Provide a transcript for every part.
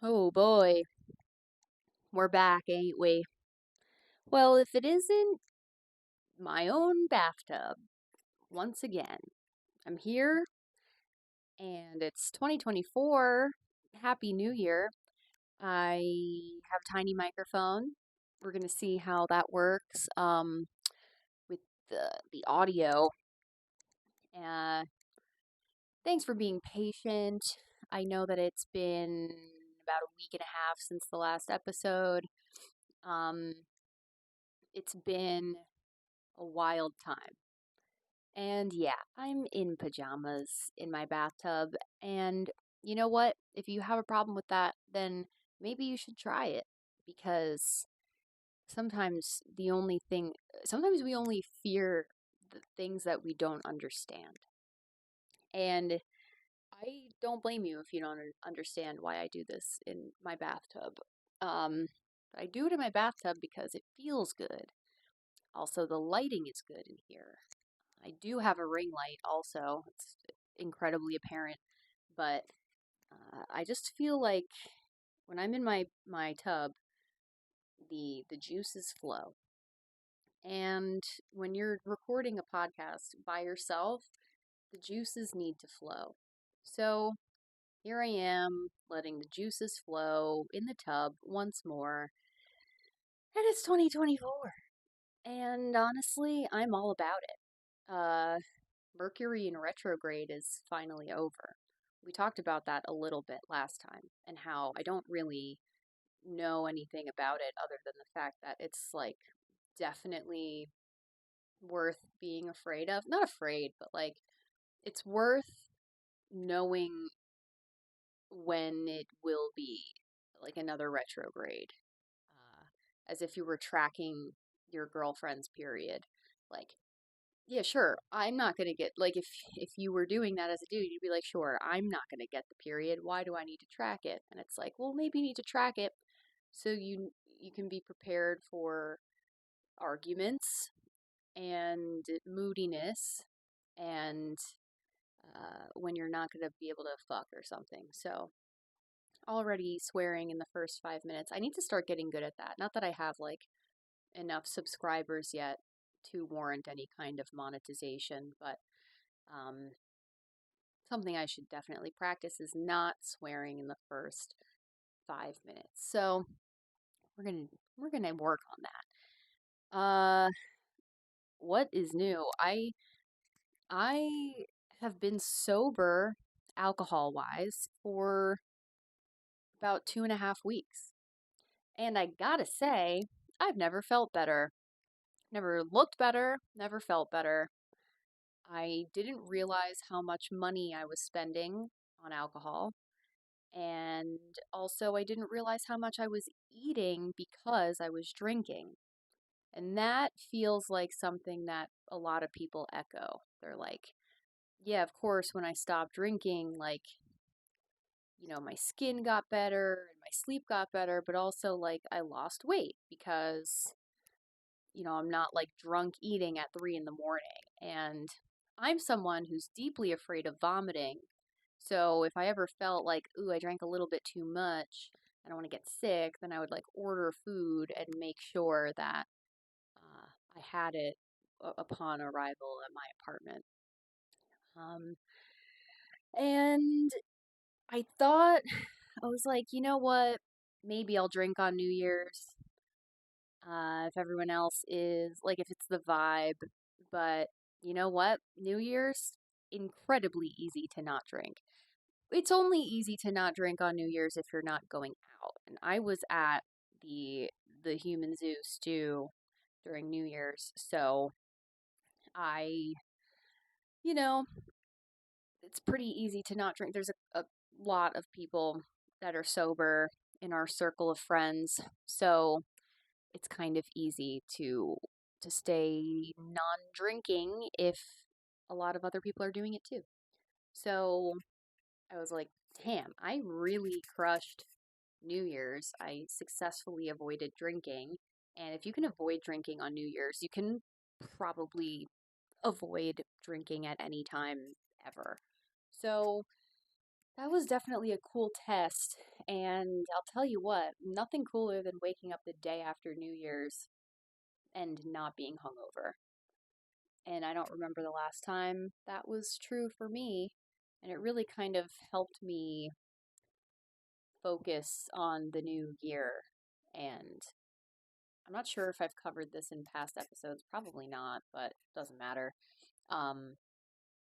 Oh boy, we're back, ain't we? Well, if it isn't my own bathtub, once again, I'm here and it's 2024. Happy New Year. I have a tiny microphone. We're gonna see how that works with the audio. Uh, Thanks for being patient. I know that it's been about a week and a half since the last episode. Um, it's been a wild time. And yeah, I'm in pajamas in my bathtub. And you know what? If you have a problem with that, then maybe you should try it because sometimes sometimes we only fear the things that we don't understand. And I don't blame you if you don't understand why I do this in my bathtub. Um, I do it in my bathtub because it feels good. Also, the lighting is good in here. I do have a ring light also. It's incredibly apparent, but I just feel like when I'm in my tub, the juices flow. And when you're recording a podcast by yourself, the juices need to flow. So here I am, letting the juices flow in the tub once more, and it's 2024. And honestly, I'm all about it. Mercury in retrograde is finally over. We talked about that a little bit last time and how I don't really know anything about it other than the fact that it's like definitely worth being afraid of. Not afraid, but like it's worth knowing when it will be like another retrograde. As if you were tracking your girlfriend's period. Like, yeah, sure. I'm not gonna get like if you were doing that as a dude, you'd be like, sure, I'm not gonna get the period. Why do I need to track it? And it's like, well, maybe you need to track it so you can be prepared for arguments and moodiness and when you're not gonna be able to fuck or something. So already swearing in the first 5 minutes. I need to start getting good at that. Not that I have like enough subscribers yet to warrant any kind of monetization, but um, something I should definitely practice is not swearing in the first 5 minutes. So we're gonna we're gonna work on that. What is new? I have been sober alcohol wise for about 2.5 weeks, and I gotta say I've never felt better. Never looked better. Never felt better. I didn't realize how much money I was spending on alcohol. And also, I didn't realize how much I was eating because I was drinking. And that feels like something that a lot of people echo. They're like, yeah, of course, when I stopped drinking, like, my skin got better and my sleep got better, but also, like, I lost weight because, I'm not like drunk eating at 3 in the morning. And I'm someone who's deeply afraid of vomiting. So if I ever felt like, ooh, I drank a little bit too much, I don't want to get sick, then I would like order food and make sure that I had it upon arrival at my apartment. Um, and I thought, I was like, you know what? Maybe I'll drink on New Year's. If everyone else is, like, if it's the vibe. But you know what? New Year's, incredibly easy to not drink. It's only easy to not drink on New Year's if you're not going out. And I was at the Human Zoo stew during New Year's, so I, you know, it's pretty easy to not drink. There's a lot of people that are sober in our circle of friends, so it's kind of easy to stay non-drinking if a lot of other people are doing it too. So I was like, damn, I really crushed New Year's. I successfully avoided drinking. And if you can avoid drinking on New Year's, you can probably avoid drinking at any time ever. So that was definitely a cool test. And I'll tell you what, nothing cooler than waking up the day after New Year's and not being hungover. And I don't remember the last time that was true for me. And it really kind of helped me focus on the new year. And I'm not sure if I've covered this in past episodes, probably not, but doesn't matter. Um,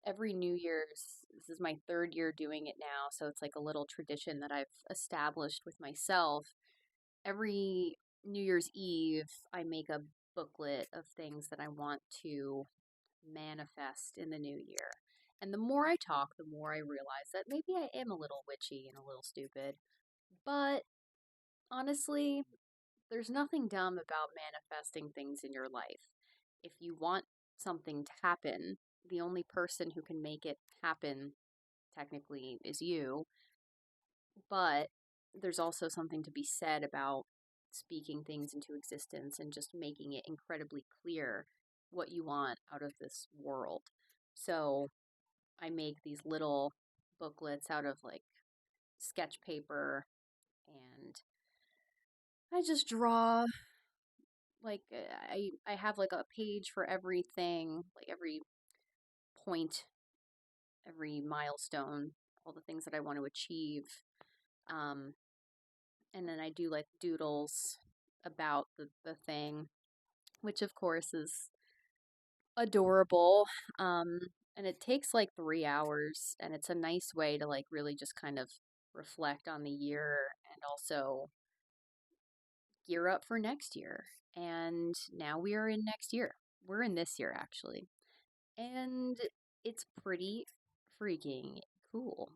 every New Year's, this is my third year doing it now, so it's like a little tradition that I've established with myself. Every New Year's Eve, I make a booklet of things that I want to manifest in the new year. And the more I talk, the more I realize that maybe I am a little witchy and a little stupid. But honestly, there's nothing dumb about manifesting things in your life. If you want something to happen, the only person who can make it happen technically is you. But there's also something to be said about speaking things into existence and just making it incredibly clear what you want out of this world. So I make these little booklets out of like sketch paper and I just draw like I have like a page for everything, like every point, every milestone, all the things that I want to achieve. Um, and then I do like doodles about the thing, which of course is adorable. Um, and it takes like 3 hours, and it's a nice way to like really just kind of reflect on the year and also gear up for next year. And now we are in next year. We're in this year actually. And it's pretty freaking cool.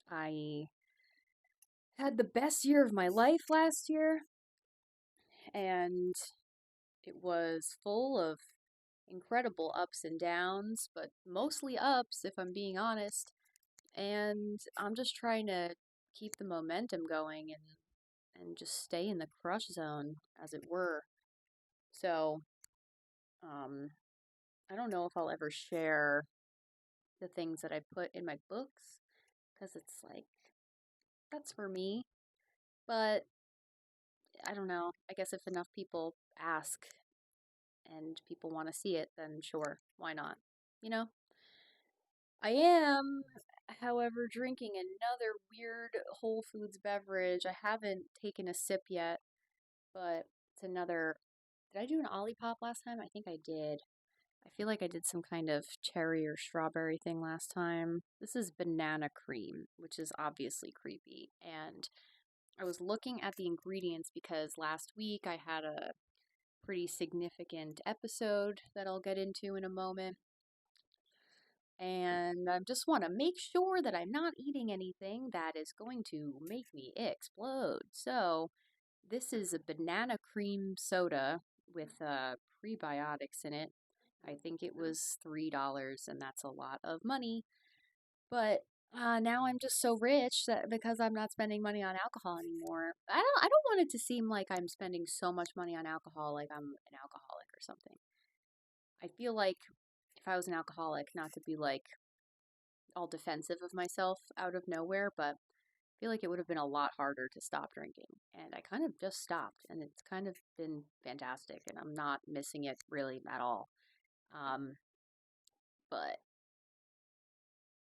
I had the best year of my life last year, and it was full of incredible ups and downs, but mostly ups, if I'm being honest. And I'm just trying to keep the momentum going and just stay in the crush zone, as it were. So, um, I don't know if I'll ever share the things that I put in my books because it's like, that's for me. But I don't know. I guess if enough people ask and people want to see it, then sure, why not? You know? I am, however, drinking another weird Whole Foods beverage. I haven't taken a sip yet, but it's another. Did I do an Olipop last time? I think I did. I feel like I did some kind of cherry or strawberry thing last time. This is banana cream, which is obviously creepy. And I was looking at the ingredients because last week I had a pretty significant episode that I'll get into in a moment. And I just want to make sure that I'm not eating anything that is going to make me explode. So, this is a banana cream soda with prebiotics in it. I think it was $3, and that's a lot of money. But now I'm just so rich that because I'm not spending money on alcohol anymore. I don't want it to seem like I'm spending so much money on alcohol like I'm an alcoholic or something. I feel like if I was an alcoholic, not to be like all defensive of myself out of nowhere, but I feel like it would have been a lot harder to stop drinking. And I kind of just stopped, and it's kind of been fantastic, and I'm not missing it really at all. Um, but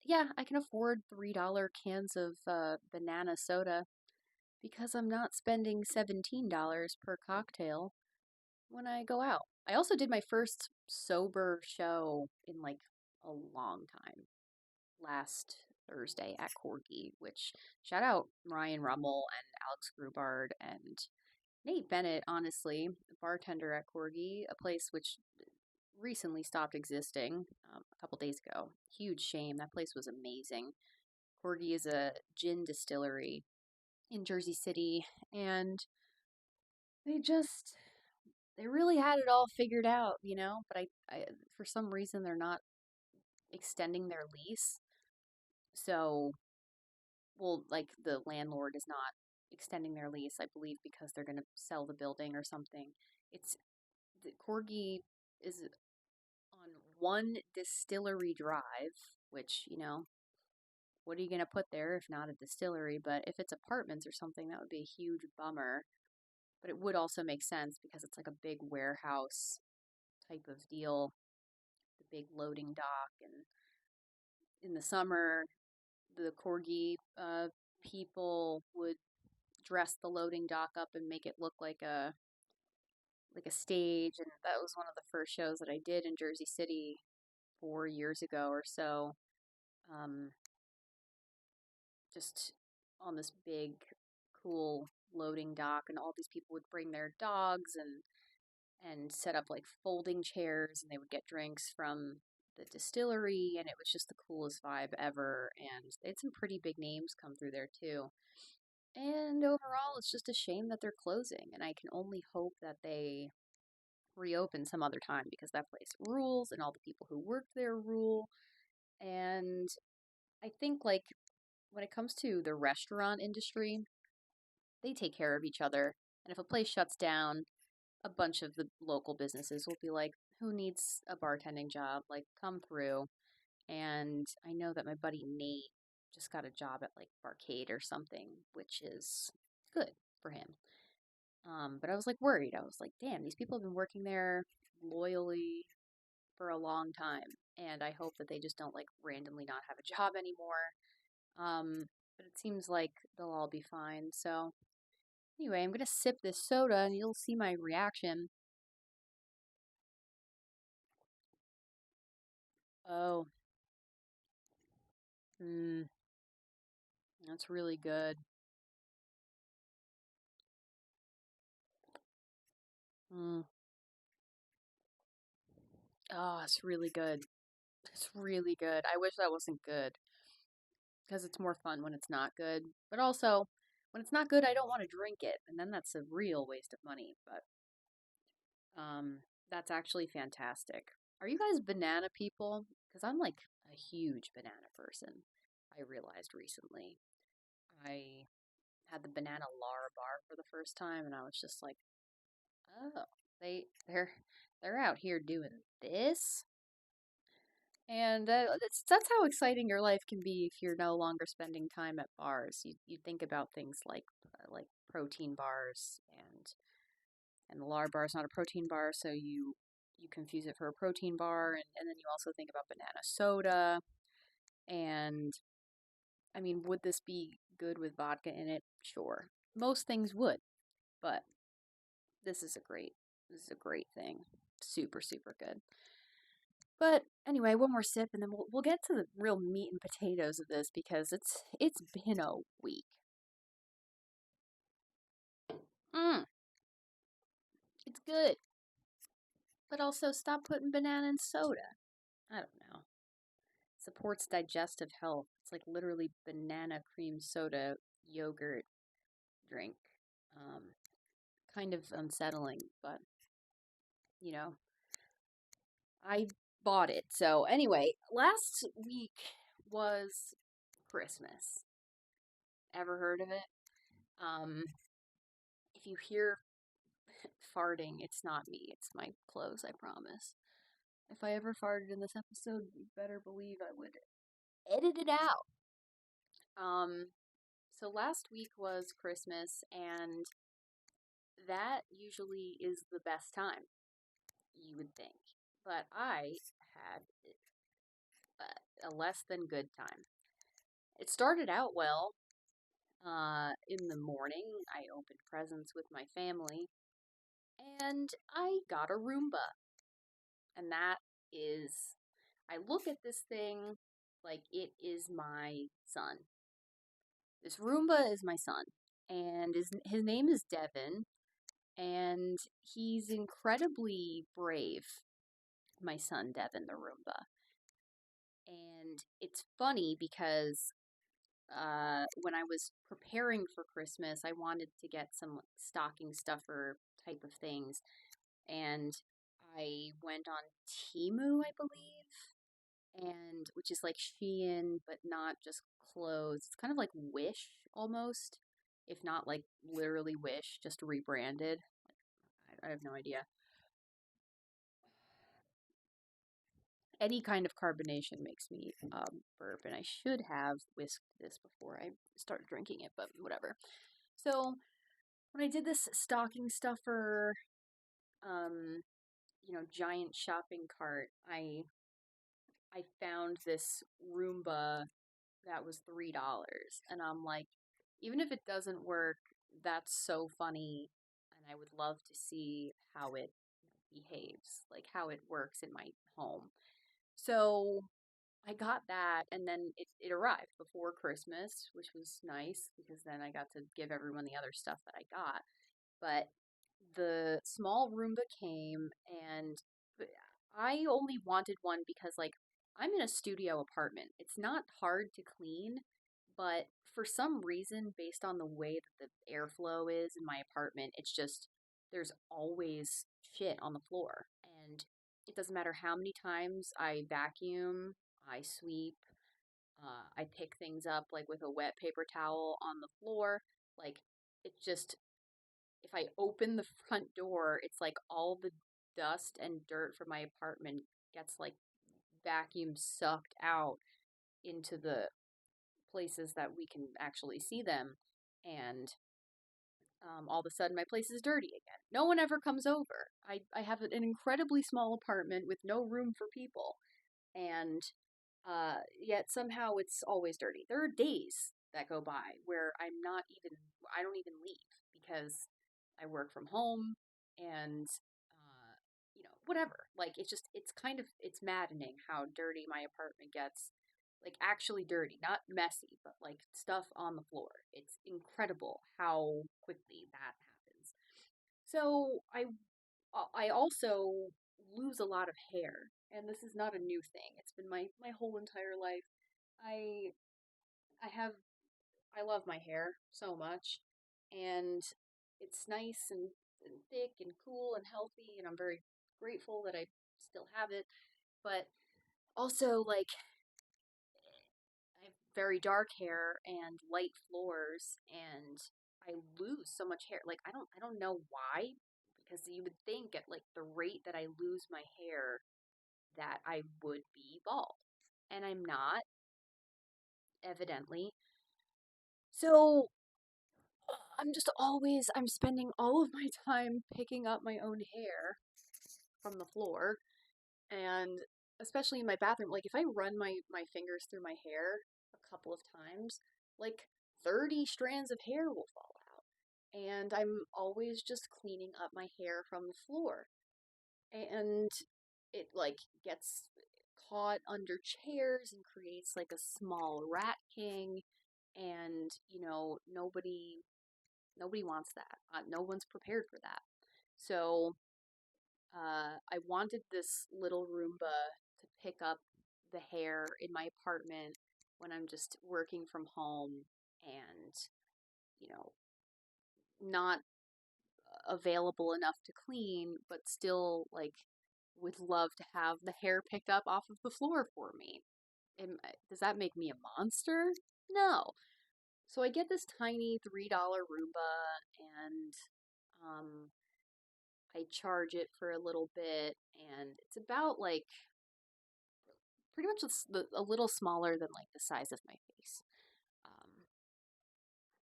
yeah, I can afford $3 cans of banana soda because I'm not spending $17 per cocktail when I go out. I also did my first sober show in like a long time last Thursday at Corgi, which shout out Ryan Rummel and Alex Grubard and Nate Bennett, honestly, bartender at Corgi, a place which recently stopped existing a couple days ago. Huge shame. That place was amazing. Corgi is a gin distillery in Jersey City, and they just they really had it all figured out, you know. But I for some reason they're not extending their lease, so well, like the landlord is not extending their lease, I believe, because they're going to sell the building or something. It's the Corgi is on One Distillery Drive, which, you know, what are you going to put there if not a distillery? But if it's apartments or something, that would be a huge bummer. But it would also make sense because it's like a big warehouse type of deal, the big loading dock. And in the summer, the corgi people would dress the loading dock up and make it look like a stage. And that was one of the first shows that I did in Jersey City 4 years ago or so. Um, just on this big, cool loading dock, and all these people would bring their dogs and set up like folding chairs, and they would get drinks from the distillery, and it was just the coolest vibe ever. And they had some pretty big names come through there too. And overall, it's just a shame that they're closing, and I can only hope that they reopen some other time because that place rules, and all the people who work there rule. And I think, like, when it comes to the restaurant industry, they take care of each other. And if a place shuts down, a bunch of the local businesses will be like, who needs a bartending job? Like, come through. And I know that my buddy Nate just got a job at like Barcade or something, which is good for him. But I was like worried. I was like, damn, these people have been working there loyally for a long time. And I hope that they just don't like randomly not have a job anymore. But it seems like they'll all be fine. So anyway, I'm gonna sip this soda and you'll see my reaction. Oh, mm, that's really good. Mm. Oh, it's really good. It's really good. I wish that wasn't good because it's more fun when it's not good. But also, when it's not good, I don't want to drink it, and then that's a real waste of money. But that's actually fantastic. Are you guys banana people? Because I'm like a huge banana person. I realized recently. I had the banana Lar bar for the first time, and I was just like, oh, they're out here doing this. And that's how exciting your life can be if you're no longer spending time at bars. You think about things like protein bars, and the Lar bar is not a protein bar, so you confuse it for a protein bar, and then you also think about banana soda. And I mean, would this be good with vodka in it? Sure, most things would, but this is a great thing. Super super good. But anyway, one more sip, and then we'll get to the real meat and potatoes of this because it's been a week. Mm, it's good, but also stop putting banana in soda. I don't know. Supports digestive health. It's like literally banana cream soda yogurt drink. Um, Kind of unsettling, but you know, I bought it. So anyway, last week was Christmas. Ever heard of it? Um, if you hear farting, it's not me, it's my clothes, I promise. If I ever farted in this episode, you better believe I would edit it out. Um, so last week was Christmas, and that usually is the best time, you would think. But I had a less than good time. It started out well. In the morning, I opened presents with my family, and I got a Roomba. And that is, I look at this thing like it is my son. This Roomba is my son, and his name is Devin, and he's incredibly brave. My son Devin, the Roomba, and it's funny because when I was preparing for Christmas, I wanted to get some like, stocking stuffer type of things, and I went on Temu, I believe, and which is like Shein, but not just clothes. It's kind of like Wish almost, if not like literally Wish, just rebranded. I have no idea. Any kind of carbonation makes me burp, and I should have whisked this before I start drinking it, but whatever. So when I did this stocking stuffer, um, giant shopping cart, I found this Roomba that was $3, and I'm like, even if it doesn't work, that's so funny, and I would love to see how it behaves, like how it works in my home. So I got that, and then it arrived before Christmas, which was nice because then I got to give everyone the other stuff that I got. But the small Roomba came, and I only wanted one because, like, I'm in a studio apartment. It's not hard to clean, but for some reason, based on the way that the airflow is in my apartment, it's just there's always shit on the floor. And it doesn't matter how many times I vacuum, I sweep, I pick things up like with a wet paper towel on the floor. Like, it's just if I open the front door, it's like all the dust and dirt from my apartment gets like vacuum sucked out into the places that we can actually see them. And all of a sudden, my place is dirty again. No one ever comes over. I have an incredibly small apartment with no room for people. And yet somehow it's always dirty. There are days that go by where I don't even leave because I work from home and, whatever. Like, it's maddening how dirty my apartment gets. Like, actually dirty, not messy, but like stuff on the floor. It's incredible how quickly that happens. So I also lose a lot of hair, and this is not a new thing. It's been my whole entire life. I I have I love my hair so much, and it's nice and thick and cool and healthy, and I'm very grateful that I still have it. But also, like, I have very dark hair and light floors, and I lose so much hair. Like, I don't know why, because you would think at like the rate that I lose my hair that I would be bald. And I'm not, evidently. So I'm spending all of my time picking up my own hair from the floor. And especially in my bathroom, like if I run my fingers through my hair a couple of times, like 30 strands of hair will fall out. And I'm always just cleaning up my hair from the floor. And it like gets caught under chairs and creates like a small rat king, and nobody wants that. No one's prepared for that. So I wanted this little Roomba to pick up the hair in my apartment when I'm just working from home and you know not available enough to clean, but still like would love to have the hair picked up off of the floor for me. Does that make me a monster? No. So I get this tiny $3 Roomba, and um, I charge it for a little bit, and it's about like pretty much a little smaller than like the size of my face. Um,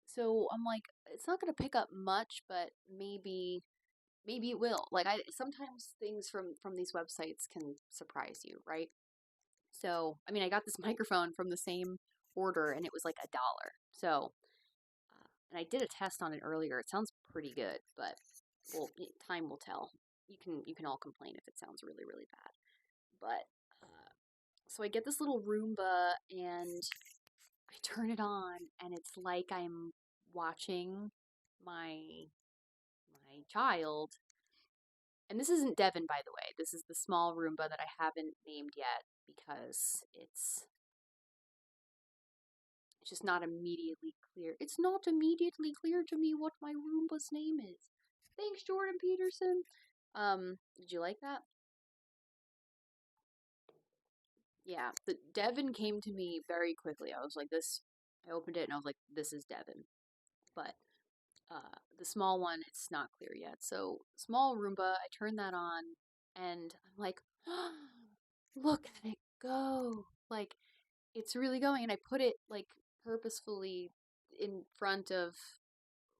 so I'm like, it's not gonna pick up much, but maybe it will. Like I sometimes things from these websites can surprise you, right? So I mean, I got this microphone from the same order, and it was like $1. So and I did a test on it earlier. It sounds pretty good, but well, time will tell. You can all complain if it sounds really really bad. But so I get this little Roomba and I turn it on, and it's like I'm watching my child. And this isn't Devin, by the way. This is the small Roomba that I haven't named yet because it's just not immediately clear. It's not immediately clear to me what my Roomba's name is. Thanks, Jordan Peterson. Did you like that? Yeah, the Devin came to me very quickly. I was like, this. I opened it and I was like, this is Devin. But the small one, it's not clear yet. So small Roomba, I turn that on, and I'm like, look at it go. Like, it's really going. And I put it, like, purposefully in front of,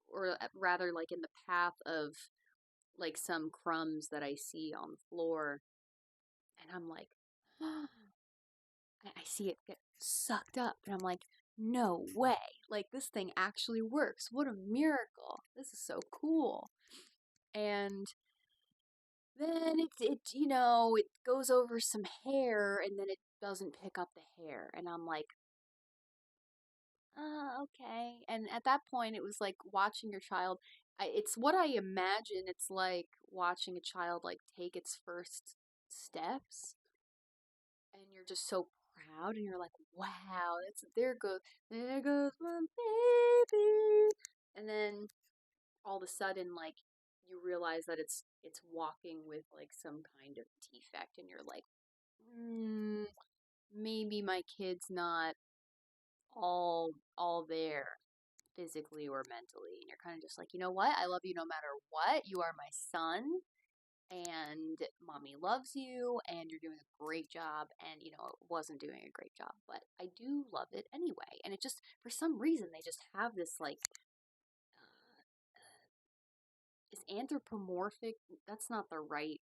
or rather, like, in the path of, like, some crumbs that I see on the floor. And I'm like, I see it get sucked up. And I'm like, no way. Like, this thing actually works. What a miracle. This is so cool. And then it goes over some hair and then it doesn't pick up the hair. And I'm like, okay. And at that point, it was like watching your child. It's what I imagine it's like watching a child like take its first steps, and you're just so proud, and you're like, wow, that's there goes my baby, and then all of a sudden, like you realize that it's walking with like some kind of defect, and you're like, mm, maybe my kid's not all there physically or mentally. And you're kind of just like, you know what? I love you no matter what. You are my son, and mommy loves you, and you're doing a great job. And, it wasn't doing a great job, but I do love it anyway. And it just, for some reason, they just have this like, is anthropomorphic, that's not the right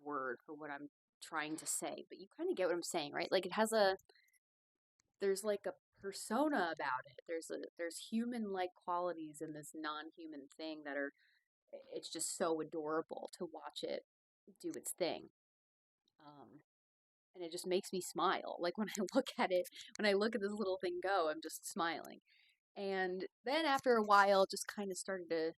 word for what I'm trying to say, but you kind of get what I'm saying, right? Like, there's like a persona about it. There's human like qualities in this non-human thing that are, it's just so adorable to watch it do its thing. Um, and it just makes me smile. Like when I look at it, when I look at this little thing go, I'm just smiling. And then after a while, it just kind of started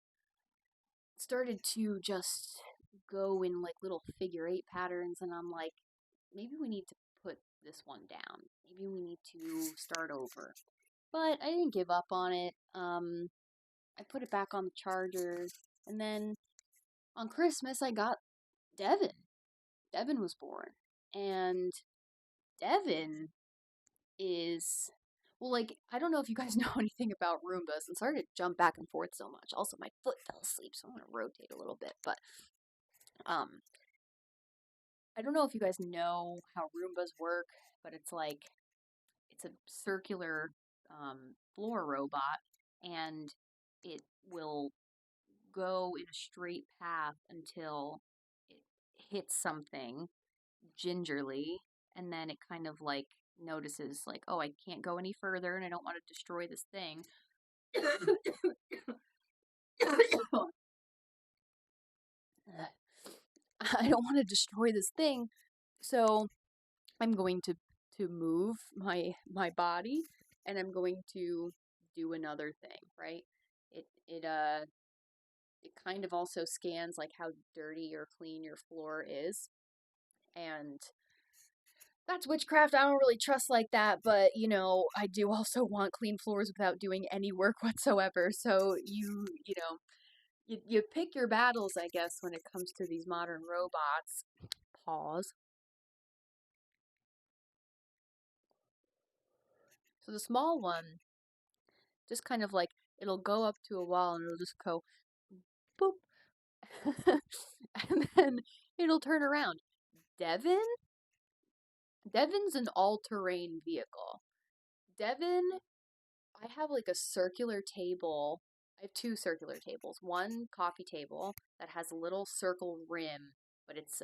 to just go in like little figure eight patterns, and I'm like, maybe we need to put this one down. Maybe we need to start over. But I didn't give up on it. I put it back on the charger, and then on Christmas I got Devin. Devin was born, and Devin is, well, like, I don't know if you guys know anything about Roombas, and sorry to jump back and forth so much. Also, my foot fell asleep, so I'm gonna rotate a little bit. But um, I don't know if you guys know how Roombas work, but it's a circular floor robot, and it will go in a straight path until it hits something gingerly, and then it kind of like notices like, oh, I can't go any further and I don't want to destroy this thing. I don't want to destroy this thing, so I'm going to move my body, and I'm going to do another thing, right? It kind of also scans like how dirty or clean your floor is, and that's witchcraft. I don't really trust like that, but I do also want clean floors without doing any work whatsoever. So you pick your battles, I guess, when it comes to these modern robots. Pause. So the small one, just kind of like, it'll go up to a wall and it'll just go boop, and then it'll turn around. Devin, Devin's an all-terrain vehicle. Devin, I have like a circular table. I have two circular tables. One coffee table that has a little circle rim, but it's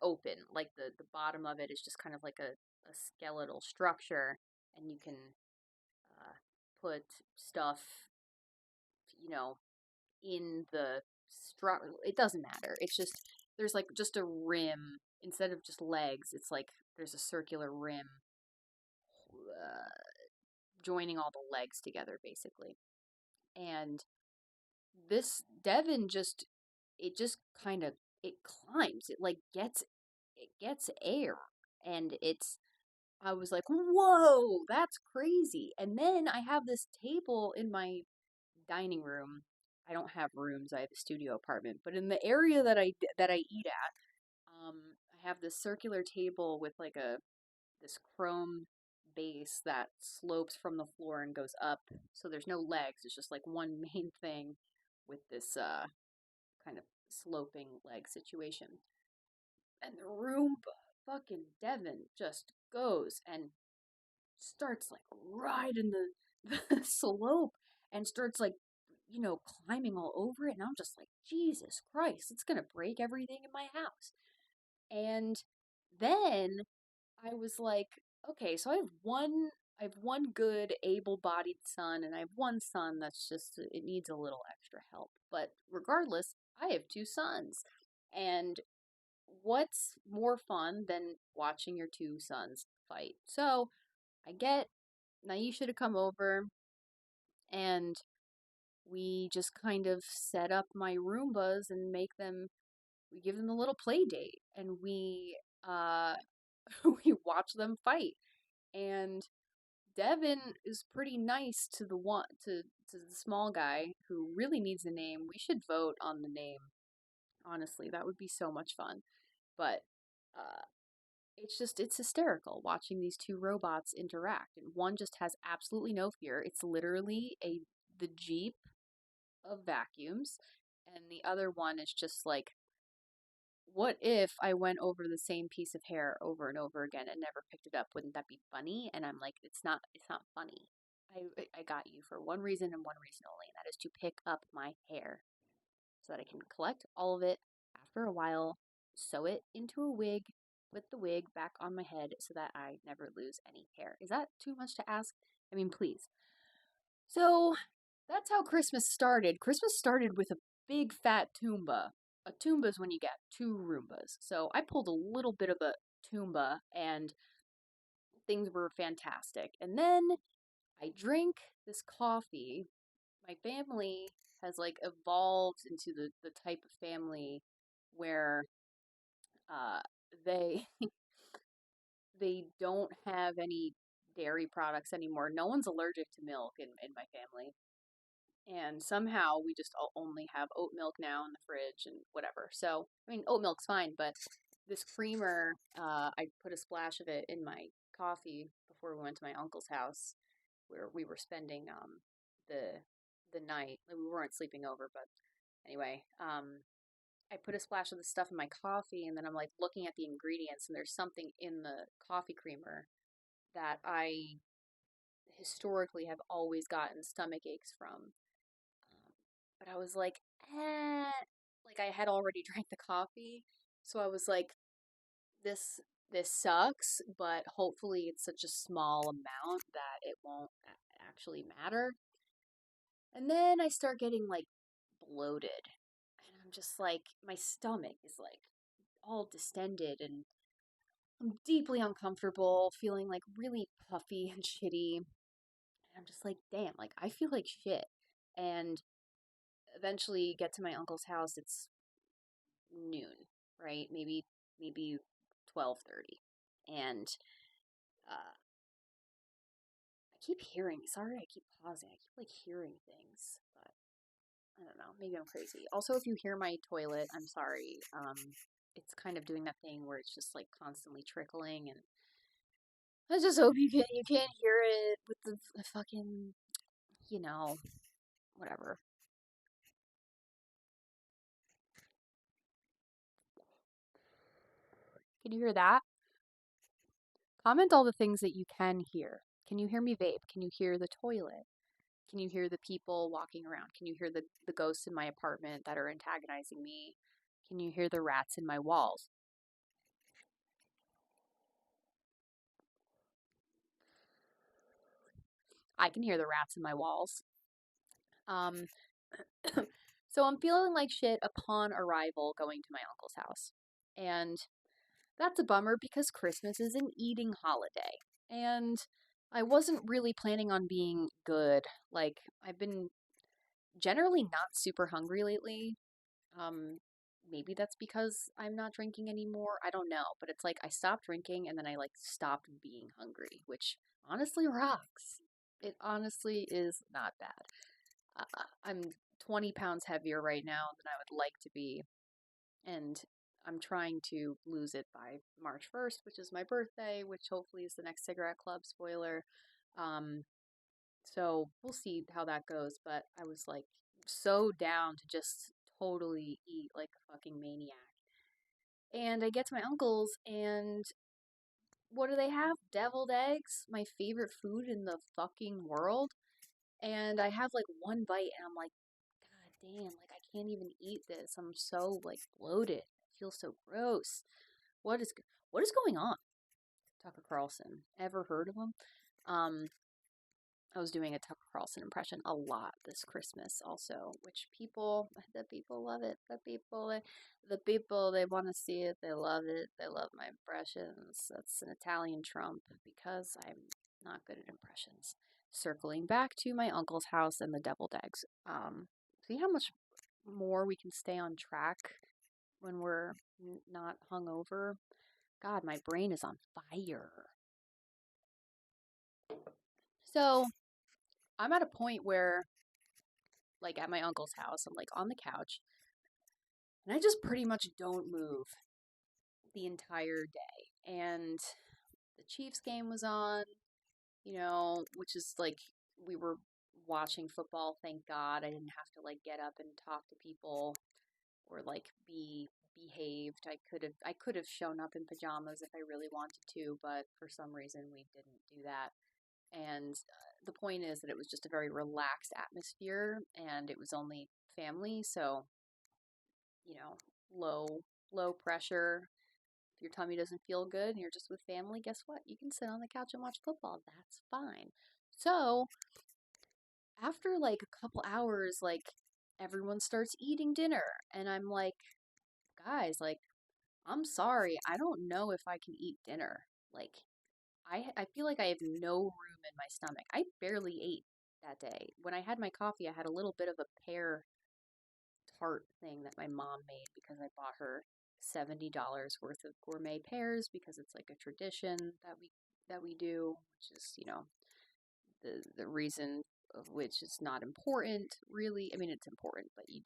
open. Like the bottom of it is just kind of like a skeletal structure, and you can put stuff, you know, in the structure. It doesn't matter. It's just there's like just a rim instead of just legs. It's like there's a circular rim joining all the legs together, basically. And this Devon just kind of, it climbs. It gets air, and I was like, whoa, that's crazy. And then I have this table in my dining room. I don't have rooms. I have a studio apartment, but in the area that I eat at, I have this circular table with like this chrome base that slopes from the floor and goes up. So there's no legs. It's just like one main thing with this kind of sloping leg situation. And the Roomba. fucking Devin just goes and starts like riding the slope and starts like, climbing all over it. And I'm just like, Jesus Christ, it's gonna break everything in my house. And then I was like, okay, so I have one good able-bodied son and I have one son that's just it needs a little extra help. But regardless, I have two sons. And what's more fun than watching your two sons fight? So, I get Naisha to come over and we just kind of set up my Roombas and we give them a little play date and we we watch them fight. And Devin is pretty nice to the small guy who really needs a name. We should vote on the name. Honestly, that would be so much fun. But uh it's hysterical watching these two robots interact. And one just has absolutely no fear. It's literally the Jeep of vacuums. And the other one is just like, what if I went over the same piece of hair over and over again and never picked it up? Wouldn't that be funny? And I'm like, it's not funny. I got you for one reason and one reason only, and that is to pick up my hair so that I can collect all of it after a while, sew it into a wig, put the wig back on my head so that I never lose any hair. Is that too much to ask? I mean, please. So that's how Christmas started. Christmas started with a big fat Twoomba. A Toomba is when you get two Roombas. So I pulled a little bit of a Twoomba and things were fantastic. And then I drink this coffee. My family has like evolved into the type of family where uh they they don't have any dairy products anymore. No one's allergic to milk in my family. And somehow we just only have oat milk now in the fridge and whatever. So, I mean, oat milk's fine, but this creamer, I put a splash of it in my coffee before we went to my uncle's house, where we were spending the the night. Like, we weren't sleeping over, but anyway, I put a splash of the stuff in my coffee, and then I'm like looking at the ingredients, and there's something in the coffee creamer that I historically have always gotten stomach aches from. But I was like, like I had already drank the coffee, so I was like, this this sucks, but hopefully it's such a small amount that it won't actually matter. And then I start getting like bloated, and I'm just like, my stomach is like all distended, and I'm deeply uncomfortable, feeling like really puffy and shitty. And I'm just like, damn, like I feel like shit. And eventually get to my uncle's house. It's noon, right? Maybe 12:30. And I keep hearing, sorry, I keep pausing. I keep like hearing things, but I don't know. Maybe I'm crazy. Also, if you hear my toilet, I'm sorry. It's kind of doing that thing where it's just like constantly trickling, and I just hope you can't hear it with the fucking, you know, whatever. Can you hear that? Comment all the things that you can hear. Can you hear me vape? Can you hear the toilet? Can you hear the people walking around? Can you hear the ghosts in my apartment that are antagonizing me? Can you hear the rats in my walls? I can hear the rats in my walls. Um, so I'm feeling like shit upon arrival going to my uncle's house. And that's a bummer because Christmas is an eating holiday. And I wasn't really planning on being good. Like, I've been generally not super hungry lately. Um, Maybe that's because I'm not drinking anymore. I don't know, but it's like I stopped drinking and then I like stopped being hungry, which honestly rocks. It honestly is not bad. I'm 20 pounds heavier right now than I would like to be, and I'm trying to lose it by March 1st, which is my birthday, which hopefully is the next cigarette club spoiler. Um, so we'll see how that goes, but I was like so down to just totally eat like a fucking maniac. And I get to my uncle's, and what do they have? Deviled eggs, my favorite food in the fucking world. And I have like one bite, and I'm like, God damn, like I can't even eat this. I'm so like bloated. I feel so gross. What is what is going on? Tucker Carlson. Ever heard of him? Um, I was doing a Tucker Carlson impression a lot this Christmas also, which the people love it. The people, they want to see it. They love it. They love my impressions. That's an Italian Trump because I'm not good at impressions. Circling back to my uncle's house and the deviled eggs. See how much more we can stay on track when we're not hungover. God, my brain is on fire. So I'm at a point where, like, at my uncle's house, I'm like on the couch, and I just pretty much don't move the entire day. And the Chiefs game was on, which is like we were watching football. Thank God I didn't have to like get up and talk to people or like be behaved. I could have shown up in pajamas if I really wanted to, but for some reason we didn't do that. And the point is that it was just a very relaxed atmosphere, and it was only family, so you know, low pressure. If your tummy doesn't feel good and you're just with family, guess what? You can sit on the couch and watch football. That's fine. So after like a couple hours, like everyone starts eating dinner, and I'm like, guys, like I'm sorry, I don't know if I can eat dinner. Like I feel like I have no room in my stomach. I barely ate that day. When I had my coffee, I had a little bit of a pear tart thing that my mom made because I bought her $70 worth of gourmet pears because it's like a tradition that we do, which is, the reason of which is not important really. I mean, it's important, but you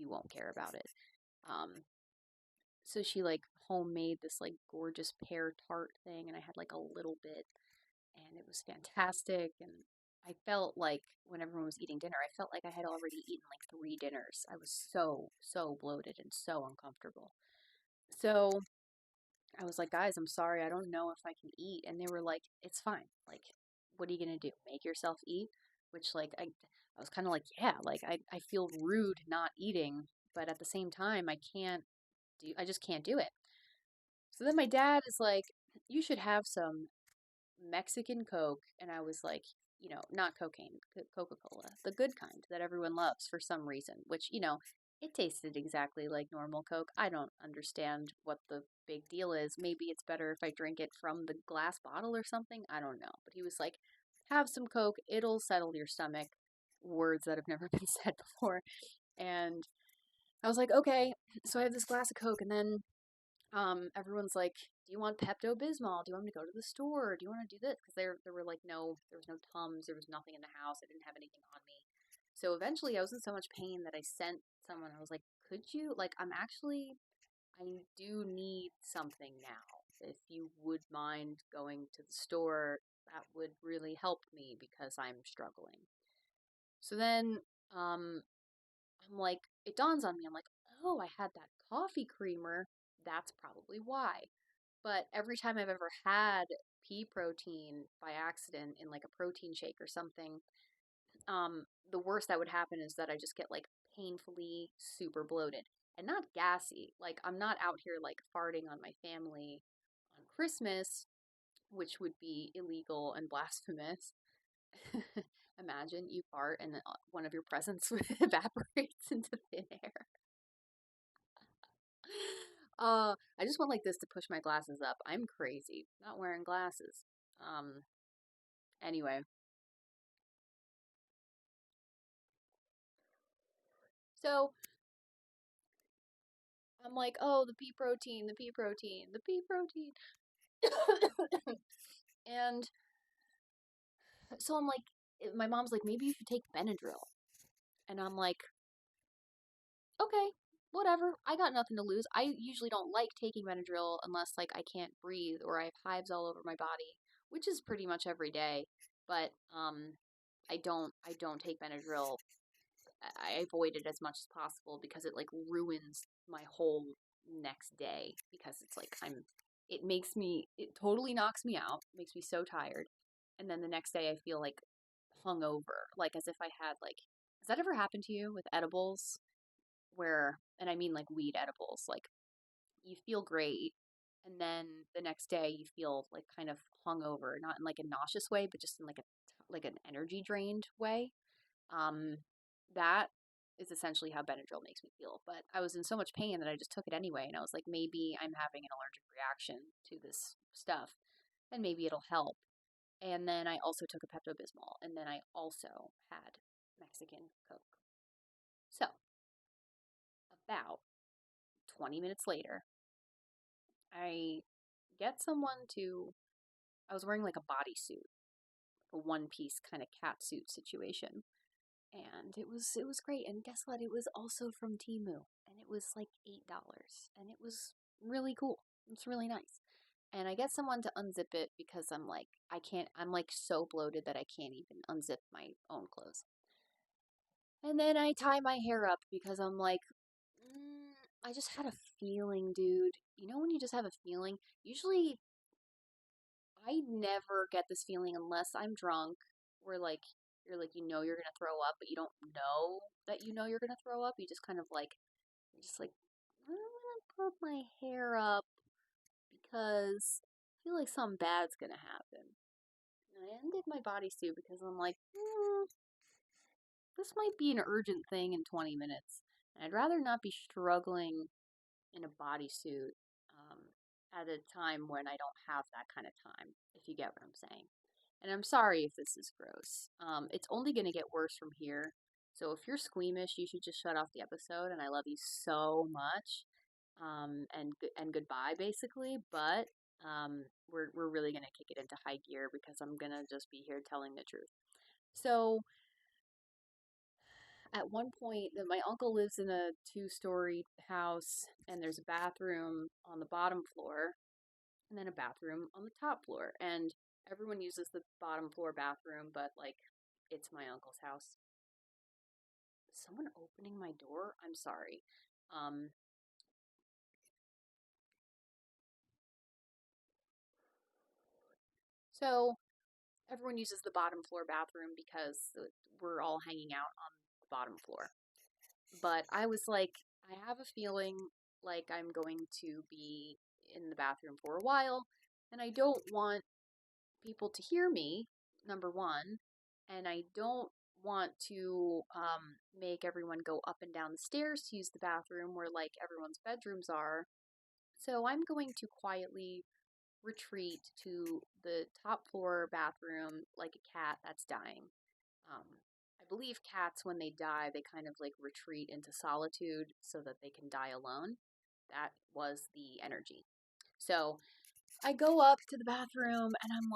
won't care about it. So she like homemade this like gorgeous pear tart thing, and I had like a little bit, and it was fantastic. And I felt like when everyone was eating dinner, I felt like I had already eaten like three dinners. I was so bloated and so uncomfortable. So I was like, guys, I'm sorry, I don't know if I can eat. And they were like, it's fine. Like, what are you gonna do? Make yourself eat? Which like I was kind of like, yeah, like I feel rude not eating, but at the same time, I just can't do it. So then my dad is like, you should have some Mexican Coke, and I was like, not cocaine, Coca-Cola, the good kind that everyone loves for some reason, which, it tasted exactly like normal Coke. I don't understand what the big deal is. Maybe it's better if I drink it from the glass bottle or something. I don't know. But he was like, have some Coke, it'll settle your stomach. Words that have never been said before. And I was like, okay. So I have this glass of Coke, and then everyone's like, do you want Pepto Bismol? Do you want me to go to the store? Do you want to do this? Because there were like there was no Tums, there was nothing in the house. I didn't have anything on me. So eventually, I was in so much pain that I sent someone. I was like, could you like I do need something now. If you would mind going to the store, that would really help me because I'm struggling. So then, um, I'm like, it dawns on me. I'm like, oh, I had that coffee creamer. That's probably why. But every time I've ever had pea protein by accident in like a protein shake or something, the worst that would happen is that I just get like painfully super bloated and not gassy. Like I'm not out here like farting on my family on Christmas, which would be illegal and blasphemous. Imagine you fart and one of your presents evaporates into thin air. I just went like this to push my glasses up. I'm crazy. Not wearing glasses. Um, anyway. So I'm like, oh, the pea protein, the pea protein, the pea protein. And so I'm like, my mom's like, maybe you should take Benadryl. And I'm like, okay, whatever. I got nothing to lose. I usually don't like taking Benadryl unless like I can't breathe or I have hives all over my body, which is pretty much every day. But I don't take Benadryl. I avoid it as much as possible because it like ruins my whole next day because it's like it totally knocks me out, makes me so tired. And then the next day I feel like hungover, like as if I had like, has that ever happened to you with edibles? Where, and I mean like weed edibles, like you feel great, and then the next day you feel like kind of hungover, not in like a nauseous way, but just in like a like an energy drained way. Um, that is essentially how Benadryl makes me feel. But I was in so much pain that I just took it anyway, and I was like, maybe I'm having an allergic reaction to this stuff, and maybe it'll help. And then I also took a Pepto Bismol, and then I also had Mexican Coke. So about 20 minutes later, I get someone to. I was wearing like a bodysuit, a one piece kind of cat suit situation. And it was great. And guess what? It was also from Temu. And it was like $8. And it was really cool. It's really nice. And I get someone to unzip it because I'm like, I can't, I'm like so bloated that I can't even unzip my own clothes. And then I tie my hair up because I'm like, I just had a feeling, dude. You know when you just have a feeling? Usually I never get this feeling unless I'm drunk, where like you're like you're gonna throw up, but you don't know that you're gonna throw up. You just kind of like you're just like I'm gonna put my hair up because I feel like something bad's gonna happen. And I undid my bodysuit because I'm like, this might be an urgent thing in 20 minutes, and I'd rather not be struggling in a bodysuit at a time when I don't have that kind of time, if you get what I'm saying. And I'm sorry if this is gross. It's only going to get worse from here. So if you're squeamish, you should just shut off the episode. And I love you so much. And goodbye, basically. But we're really going to kick it into high gear because I'm going to just be here telling the truth. So at one point, my uncle lives in a two-story house, and there's a bathroom on the bottom floor, and then a bathroom on the top floor. And everyone uses the bottom floor bathroom, but like it's my uncle's house. Is someone opening my door? I'm sorry. Um, so everyone uses the bottom floor bathroom because we're all hanging out on the bottom floor. But I was like, I have a feeling like I'm going to be in the bathroom for a while, and I don't want people to hear me, number one, and I don't want to make everyone go up and down the stairs to use the bathroom where like everyone's bedrooms are. So I'm going to quietly retreat to the top floor bathroom like a cat that's dying. Um, I believe cats, when they die, they kind of like retreat into solitude so that they can die alone. That was the energy. So I go up to the bathroom and I'm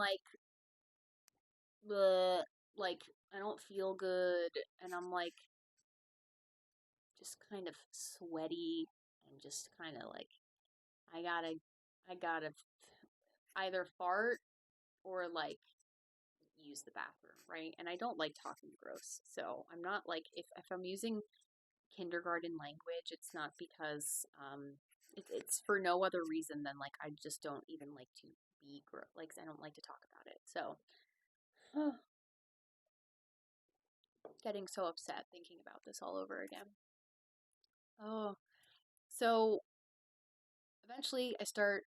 bleh, like I don't feel good, and I'm like just kind of sweaty and just kind of like I gotta, I gotta either fart or like use the bathroom, right? And I don't like talking gross, so I'm not like if I'm using kindergarten language, it's not because it's for no other reason than like I just don't even like to be gross, like I don't like to talk about it. So getting so upset thinking about this all over again. Oh, so eventually I start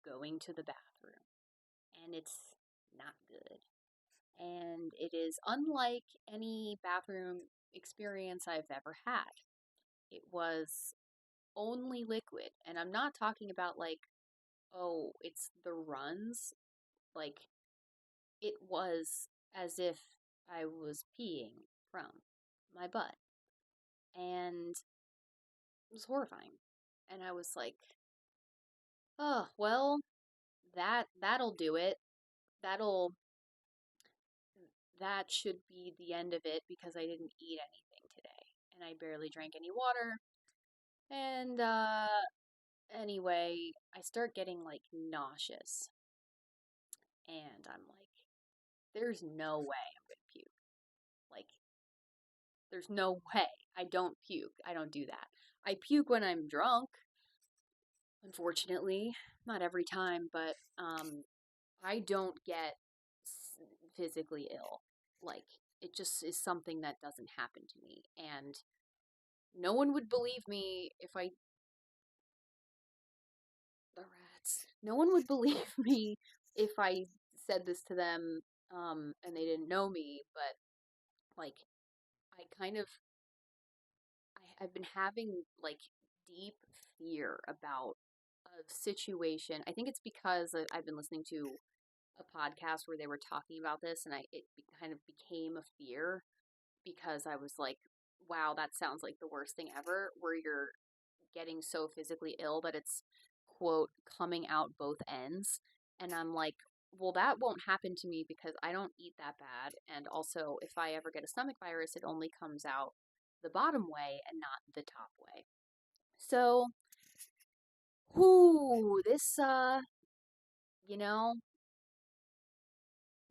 going to the bathroom, and it's not good. And it is unlike any bathroom experience I've ever had. It was only liquid, and I'm not talking about like, oh, it's the runs. Like, it was as if I was peeing from my butt. And it was horrifying. And I was like, oh, well, that'll do it. That'll that should be the end of it because I didn't eat anything today and I barely drank any water. And anyway, I start getting like nauseous and I'm like there's no way I'm going to puke. Like There's no way. I don't puke. I don't do that. I puke when I'm drunk, unfortunately. Not every time, but I don't get physically ill. Like, it just is something that doesn't happen to me. And no one would believe me if I. The rats. No one would believe me if I said this to them and they didn't know me, but like, I kind of. I've been having like deep fear about a situation. I think it's because I've been listening to a podcast where they were talking about this, and kind of became a fear because I was like, wow, that sounds like the worst thing ever, where you're getting so physically ill that it's, quote, coming out both ends. And I'm like, well, that won't happen to me because I don't eat that bad. And also, if I ever get a stomach virus, it only comes out the bottom way and not the top way. So, you know,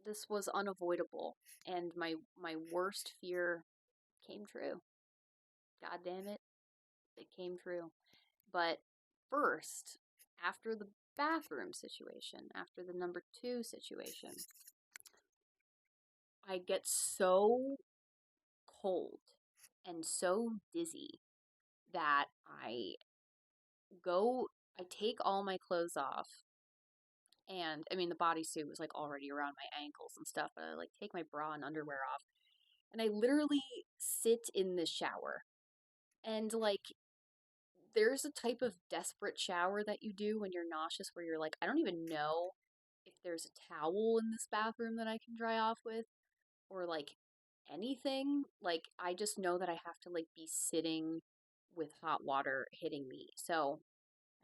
this was unavoidable, and my worst fear came true. God damn it, it came true. But first, after the bathroom situation, after the number 2 situation, I get so cold and so dizzy that go I take all my clothes off, and I mean the bodysuit was like already around my ankles and stuff, but I like take my bra and underwear off, and I literally sit in the shower. And like, there's a type of desperate shower that you do when you're nauseous where you're like, I don't even know if there's a towel in this bathroom that I can dry off with, or like anything. Like, I just know that I have to like be sitting with hot water hitting me. So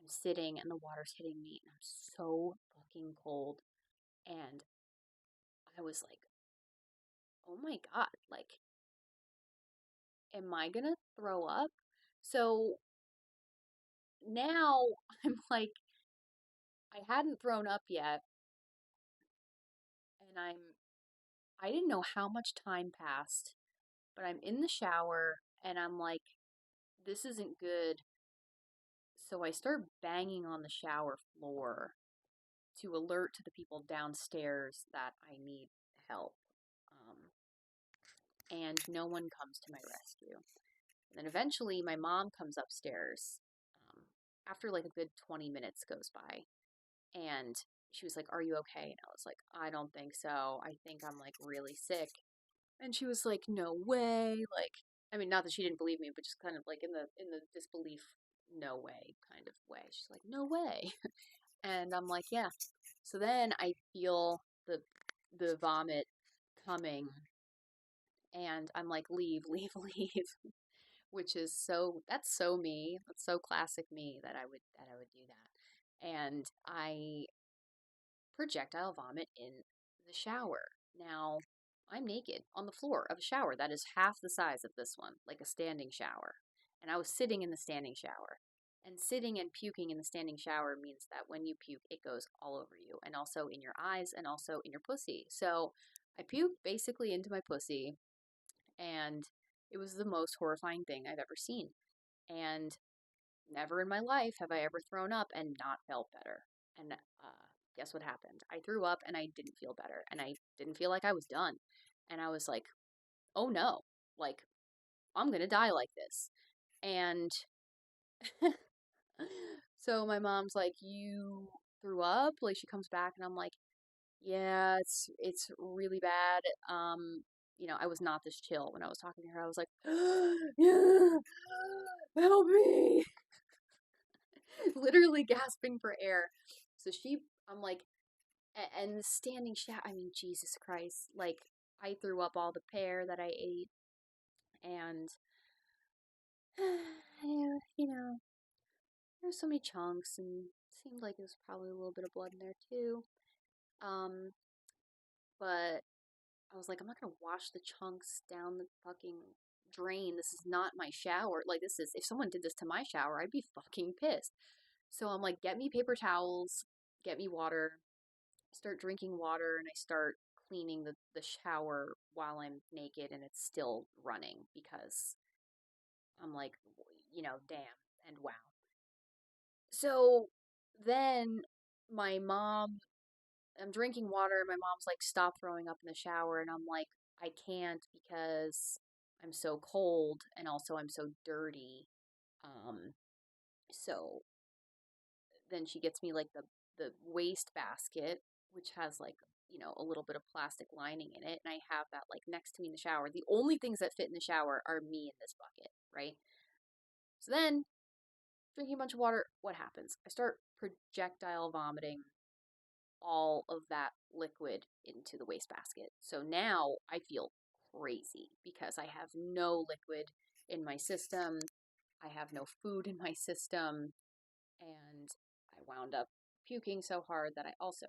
I'm sitting and the water's hitting me and I'm so fucking cold. And I was like, oh my God, like, am I gonna throw up? So now I'm like, I hadn't thrown up yet, and I didn't know how much time passed, but I'm in the shower and I'm like, this isn't good. So I start banging on the shower floor to alert to the people downstairs that I need help. Um, and no one comes to my rescue. And then eventually my mom comes upstairs after like a good 20 minutes goes by. And she was like, "Are you okay?" And I was like, "I don't think so. I think I'm like really sick." And she was like, "No way." Like, I mean, not that she didn't believe me, but just kind of like in the disbelief, no way kind of way. She's like, "No way." And I'm like, "Yeah." So then I feel the vomit coming, and I'm like, "Leave, leave, leave." Which is that's so me. That's so classic me that I would do that. And I projectile vomit in the shower. Now, I'm naked on the floor of a shower that is half the size of this one, like a standing shower. And I was sitting in the standing shower. And sitting and puking in the standing shower means that when you puke, it goes all over you, and also in your eyes, and also in your pussy. So I puked basically into my pussy, and it was the most horrifying thing I've ever seen. And never in my life have I ever thrown up and not felt better. And guess what happened? I threw up and I didn't feel better. And I didn't feel like I was done. And I was like, oh no, like, I'm going to die like this. And so my mom's like, you threw up? Like, she comes back and I'm like, yeah, it's really bad. I was not this chill when I was talking to her. I was like, yeah, help me. Literally gasping for air. So I'm like, and the standing shower, I mean, Jesus Christ. Like, I threw up all the pear that I ate, and, there were so many chunks, and it seemed like there was probably a little bit of blood in there, too. Um, but I was like, I'm not gonna wash the chunks down the fucking drain. This is not my shower. Like, if someone did this to my shower, I'd be fucking pissed. So I'm like, get me paper towels, get me water, start drinking water, and I start cleaning the shower while I'm naked and it's still running because I'm like, damn and wow. So then my mom, I'm drinking water, and my mom's like, stop throwing up in the shower. And I'm like, I can't because I'm so cold and also I'm so dirty. So then she gets me like the waste basket, which has like, a little bit of plastic lining in it. And I have that like next to me in the shower. The only things that fit in the shower are me in this bucket, right? So then drinking a bunch of water, what happens? I start projectile vomiting all of that liquid into the wastebasket. So now I feel crazy because I have no liquid in my system. I have no food in my system. And I wound up puking so hard that I also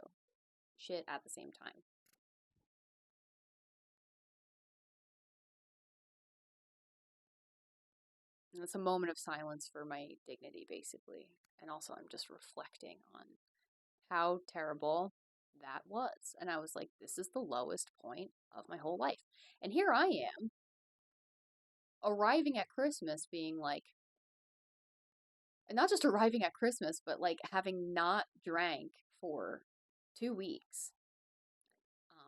shit at the same time. And it's a moment of silence for my dignity, basically. And also, I'm just reflecting on how terrible that was. And I was like, this is the lowest point of my whole life. And here I am, arriving at Christmas being like, and not just arriving at Christmas, but like having not drank for 2 weeks.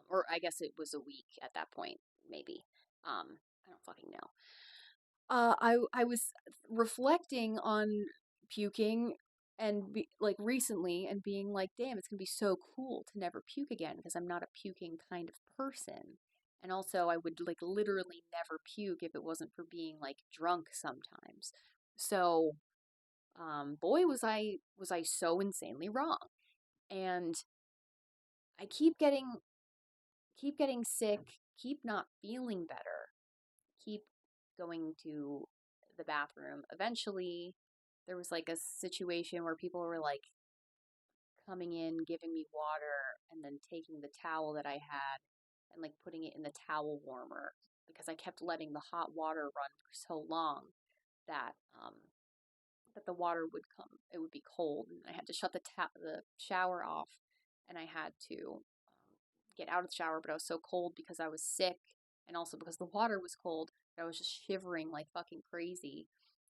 Or I guess it was a week at that point, maybe. I don't fucking know. I was reflecting on puking and like recently and being like, damn, it's gonna be so cool to never puke again because I'm not a puking kind of person. And also, I would like literally never puke if it wasn't for being like drunk sometimes. So, boy, was I so insanely wrong. And I keep getting sick, keep not feeling better, keep going to the bathroom. Eventually, there was like a situation where people were like coming in, giving me water, and then taking the towel that I had and like putting it in the towel warmer because I kept letting the hot water run for so long that that the water would come, it would be cold, and I had to shut the shower off, and I had to get out of the shower, but I was so cold because I was sick, and also because the water was cold. I was just shivering like fucking crazy.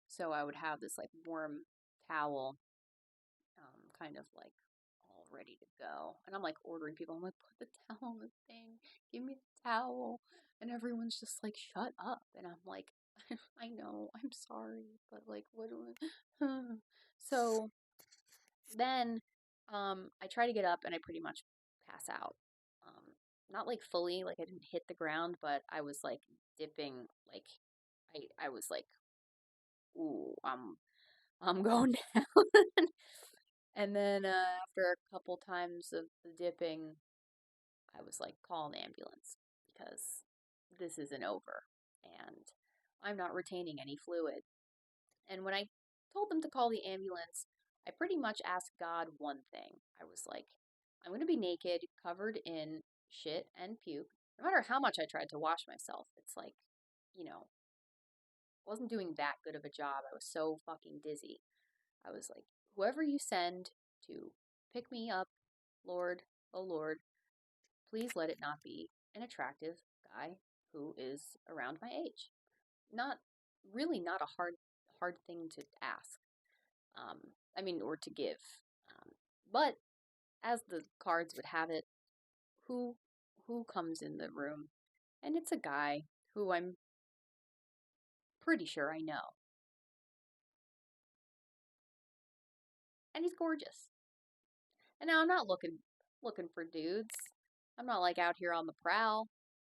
So I would have this like warm towel, kind of like all ready to go. And I'm like ordering people. I'm like, put the towel in the thing. Give me the towel. And everyone's just like, shut up. And I'm like, I know, I'm sorry, but like, what do I? So then, I try to get up and I pretty much pass out. Not like fully, like I didn't hit the ground, but I was like dipping, like I was like, ooh, I'm going down. And then after a couple times of the dipping, I was like, call an ambulance because this isn't over and I'm not retaining any fluid. And when I told them to call the ambulance, I pretty much asked God one thing. I was like, I'm going to be naked, covered in shit and puke. No matter how much I tried to wash myself, it's like, you know, wasn't doing that good of a job. I was so fucking dizzy. I was like, whoever you send to pick me up, Lord, oh Lord, please let it not be an attractive guy who is around my age. Not really not a hard thing to ask. Um, I mean, or to give. But as the cards would have it, who who comes in the room, and it's a guy who I'm pretty sure I know, and he's gorgeous. And now I'm not looking for dudes. I'm not like out here on the prowl,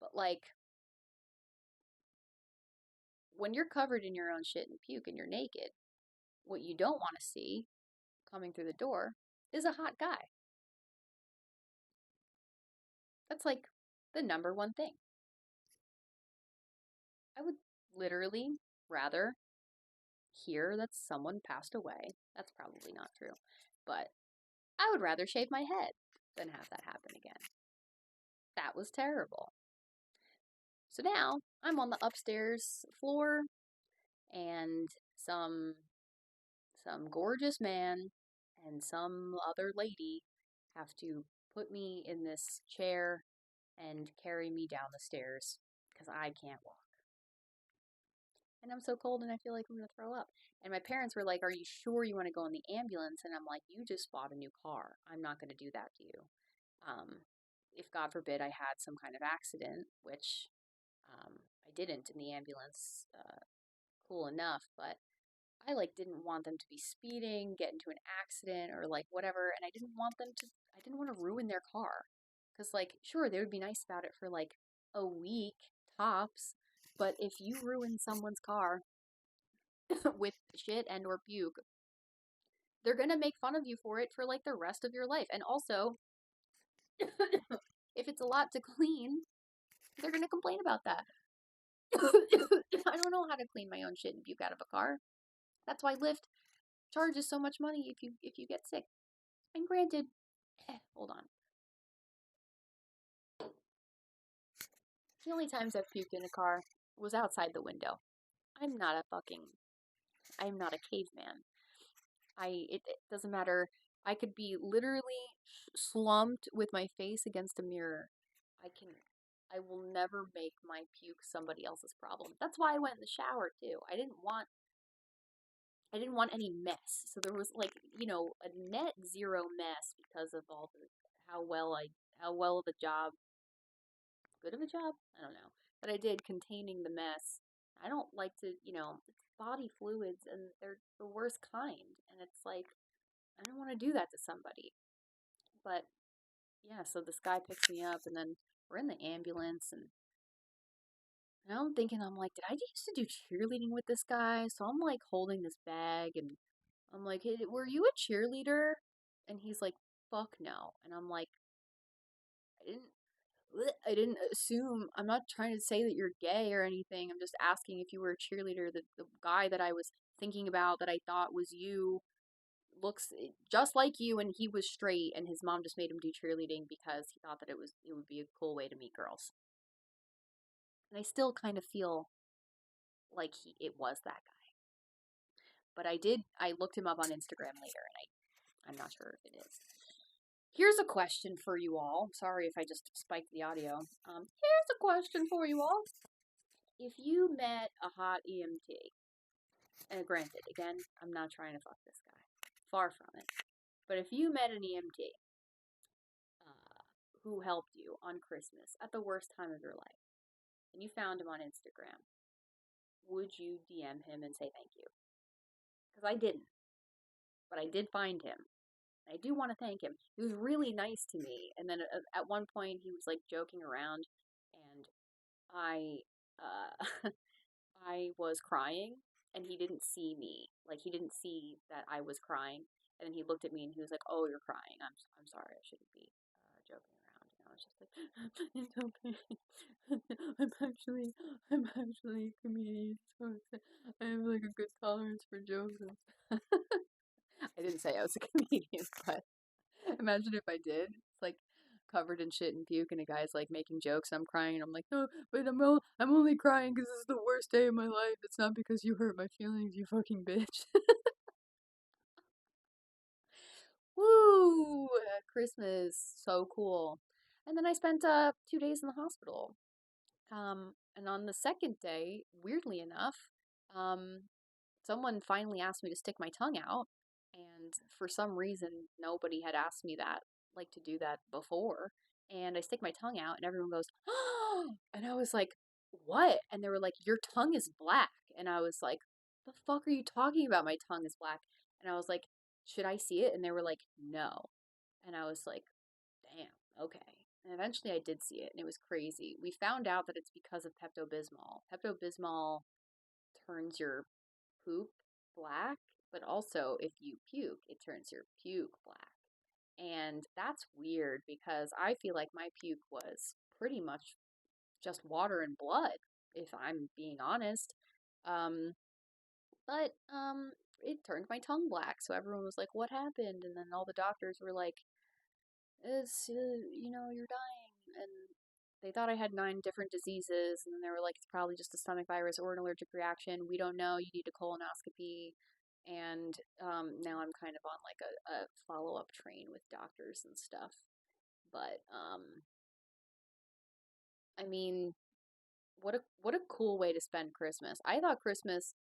but like when you're covered in your own shit and puke and you're naked, what you don't want to see coming through the door is a hot guy. That's like the number one thing. I would literally rather hear that someone passed away. That's probably not true. But I would rather shave my head than have that happen again. That was terrible. So now I'm on the upstairs floor and some gorgeous man and some other lady have to put me in this chair and carry me down the stairs because I can't walk. And I'm so cold and I feel like I'm going to throw up. And my parents were like, "Are you sure you want to go in the ambulance?" And I'm like, "You just bought a new car. I'm not going to do that to you." Um, if God forbid I had some kind of accident, which I didn't in the ambulance, cool enough, but I like didn't want them to be speeding, get into an accident or like whatever, and I didn't want to ruin their car. Cuz like sure, they would be nice about it for like a week tops, but if you ruin someone's car with shit and or puke, they're going to make fun of you for it for like the rest of your life. And also, if it's a lot to clean, they're going to complain about that. I don't know how to clean my own shit and puke out of a car. That's why Lyft charges so much money if you get sick. And granted, hold on. The only times I've puked in a car was outside the window. I'm not a fucking I'm not a caveman. It doesn't matter. I could be literally slumped with my face against a mirror. I will never make my puke somebody else's problem. That's why I went in the shower too. I didn't want any mess. So there was like, a net zero mess because of all the how well of a job, good of a job, I don't know, that I did containing the mess. I don't like to, it's body fluids and they're the worst kind. And it's like, I don't want to do that to somebody. But yeah, so this guy picks me up and then we're in the ambulance and I'm thinking, I'm like, did I used to do cheerleading with this guy? So I'm like holding this bag and I'm like, hey, were you a cheerleader? And he's like, fuck no. And I'm like, I didn't I didn't assume. I'm not trying to say that you're gay or anything. I'm just asking if you were a cheerleader. The guy that I was thinking about that I thought was you looks just like you, and he was straight, and his mom just made him do cheerleading because he thought that it would be a cool way to meet girls. And I still kind of feel like it was that guy. But I looked him up on Instagram later, and I'm not sure if it is. Here's a question for you all. Sorry if I just spiked the audio. Here's a question for you all. If you met a hot EMT, and granted, again, I'm not trying to fuck this guy. Far from it. But if you met an EMT who helped you on Christmas at the worst time of your life, and you found him on Instagram, would you DM him and say thank you? Because I didn't. But I did find him. I do want to thank him. He was really nice to me. And then at one point, he was like joking around, and I I was crying and he didn't see me. Like he didn't see that I was crying. And then he looked at me and he was like, "Oh, you're crying. I'm sorry. I shouldn't be joking around." And I was just like, "It's okay. I'm actually a comedian, so I have like a good tolerance for jokes." I didn't say I was a comedian, but imagine if I did. It's like covered in shit and puke, and a guy's like making jokes. And I'm crying, and I'm like, no, but I'm only crying because this is the worst day of my life. It's not because you hurt my feelings, you fucking bitch. Woo! Christmas, so cool. And then I spent 2 days in the hospital. And on the second day, weirdly enough, um, someone finally asked me to stick my tongue out, and for some reason, nobody had asked me that, like to do that before. And I stick my tongue out, and everyone goes, "Oh!" And I was like, "What?" And they were like, "Your tongue is black." And I was like, "The fuck are you talking about? My tongue is black." And I was like, "Should I see it?" And they were like, "No." And I was like, "Damn, okay." And eventually I did see it, and it was crazy. We found out that it's because of Pepto Bismol. Pepto Bismol turns your poop black, but also if you puke, it turns your puke black. And that's weird because I feel like my puke was pretty much just water and blood, if I'm being honest. Um, but it turned my tongue black, so everyone was like, "What happened?" And then all the doctors were like, "It's you're dying," and they thought I had 9 different diseases, and then they were like, "It's probably just a stomach virus or an allergic reaction. We don't know. You need a colonoscopy." And now I'm kind of on like a follow up train with doctors and stuff. But I mean, what a cool way to spend Christmas. I thought Christmas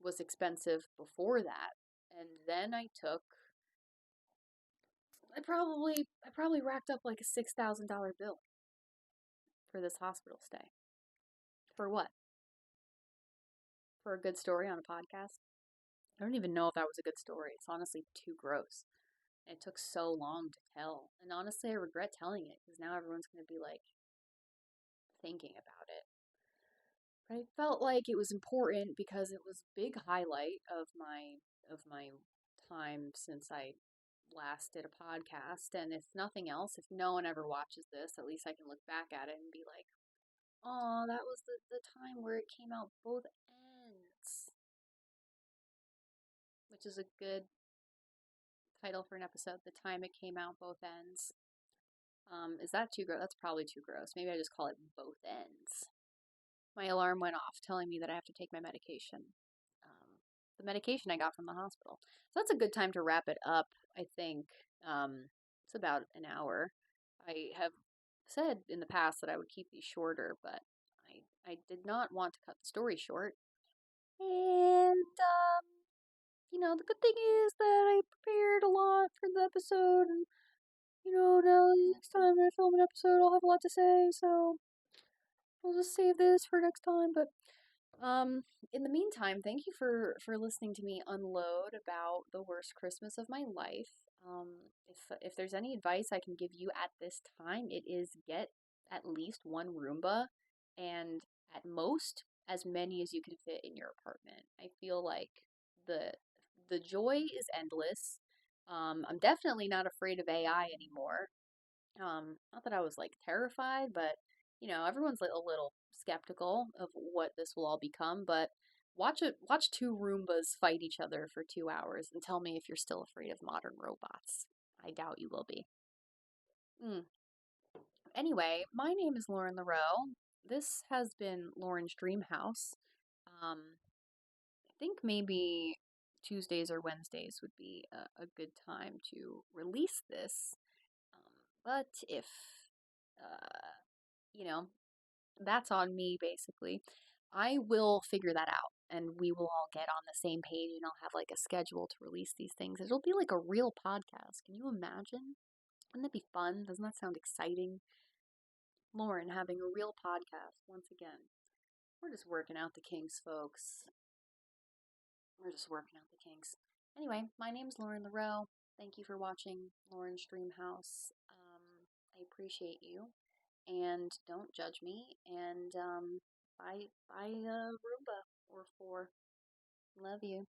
was expensive before that, and then I probably racked up like a $6,000 bill for this hospital stay. For what? For a good story on a podcast? I don't even know if that was a good story. It's honestly too gross. And it took so long to tell. And honestly, I regret telling it because now everyone's going to be like thinking about it. But I felt like it was important because it was a big highlight of my time since I last did a podcast. And if nothing else, if no one ever watches this, at least I can look back at it and be like, oh, that was the time where it came out both ends, which is a good title for an episode. The time it came out both ends. Is that too gross? That's probably too gross. Maybe I just call it both ends. My alarm went off telling me that I have to take my medication. Um, the medication I got from the hospital. So that's a good time to wrap it up, I think. It's about an hour. I have said in the past that I would keep these shorter, but I did not want to cut the story short. And, the good thing is that I prepared a lot for the episode, and, now next time I film an episode, I'll have a lot to say, so we'll just save this for next time. But um, in the meantime, thank you for listening to me unload about the worst Christmas of my life. Um, if there's any advice I can give you at this time, it is get at least one Roomba, and at most as many as you can fit in your apartment. I feel like the the joy is endless. I'm definitely not afraid of AI anymore. Not that I was like terrified, but everyone's like a little skeptical of what this will all become. But watch two Roombas fight each other for 2 hours and tell me if you're still afraid of modern robots. I doubt you will be. Mm. Anyway, my name is Lauren LaRoe. This has been Lauren's Dreamhouse. I think maybe Tuesdays or Wednesdays would be a good time to release this. But if uh, you know, that's on me basically. I will figure that out and we will all get on the same page and I'll have like a schedule to release these things. It'll be like a real podcast. Can you imagine? Wouldn't that be fun? Doesn't that sound exciting? Lauren having a real podcast once again. We're just working out the kinks, folks. We're just working out the kinks. Anyway, my name's Lauren LaRoe. Thank you for watching Lauren's Dreamhouse. I appreciate you. And don't judge me. And buy a Roomba or four. Love you.